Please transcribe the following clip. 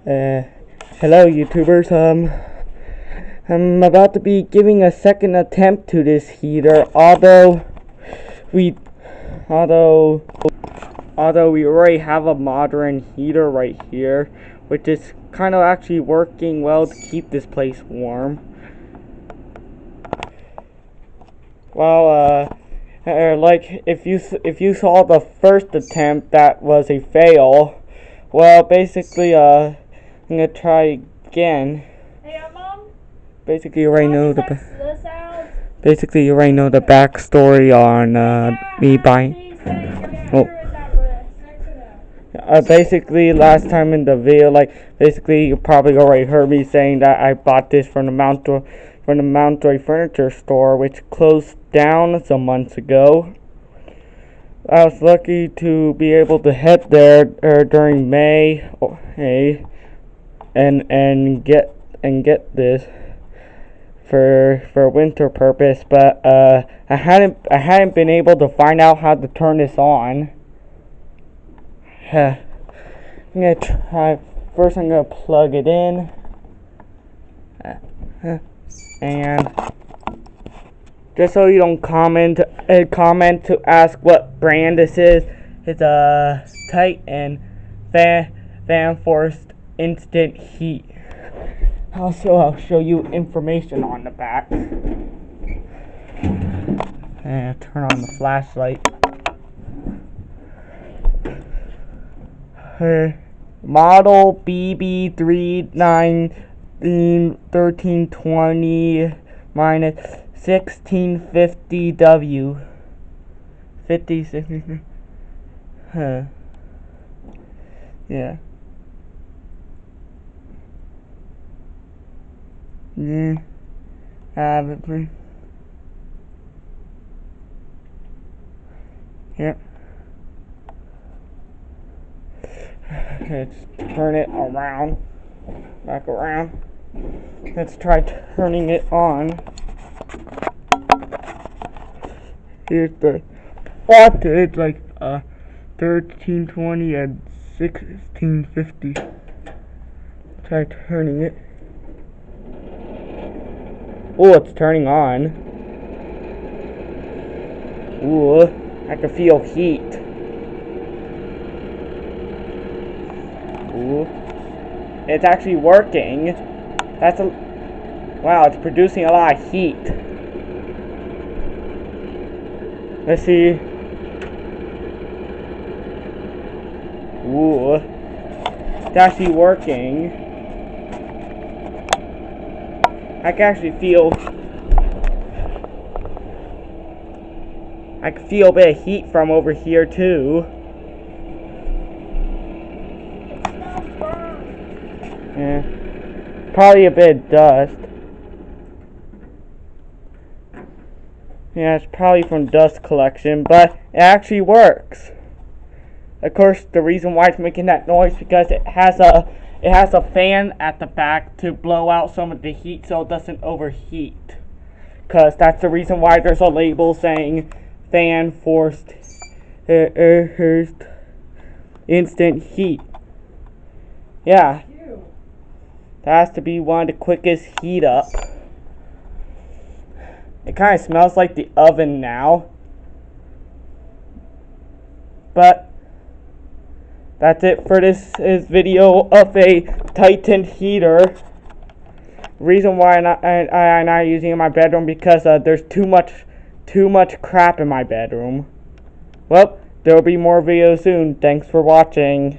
Uh, Hello YouTubers, I'm about to be giving a second attempt to this heater, although we already have a modern heater right here, which is kind of actually working well to keep this place warm. Well, like if you saw the first attempt that was a fail, well, basically, I'm gonna try again. Hey, Mom. Basically, you already know the backstory on me buying. Oh. Basically, last time in the video, basically, you probably already heard me saying that I bought this from the Mountjoy Furniture Store, which closed down some months ago. I was lucky to be able to head there during May, and get this for winter purpose, but I hadn't been able to find out how to turn this on. I'm gonna try. First, I'm gonna plug it in, and just so you don't comment to ask what brand this is. It's a Titan fan forced instant heat. Also, I'll show you information on the back. And turn on the flashlight. Model BB391320 minus 1650W. 50. Yeah. Have it, please. Yep. Let's turn it around. Back around. Let's try turning it on. Here's the voltage, 1320 and 1650. Try turning it. Oh, it's turning on. Ooh, I can feel heat. Ooh, it's actually working. Wow, it's producing a lot of heat. Let's see. Ooh, it's actually working. I can actually feel a bit of heat from over here too. Yeah, probably a bit of dust. Yeah, it's probably from dust collection, but it actually works. Of course, the reason why it's making that noise is because it has a fan at the back to blow out some of the heat so it doesn't overheat. Because that's the reason why there's a label saying fan forced instant heat. Yeah. That has to be one of the quickest heat up. It kind of smells like the oven now. But that's it for this video of a Titan heater. Reason why I'm not using it in my bedroom because there's too much crap in my bedroom. Well, there will be more videos soon. Thanks for watching.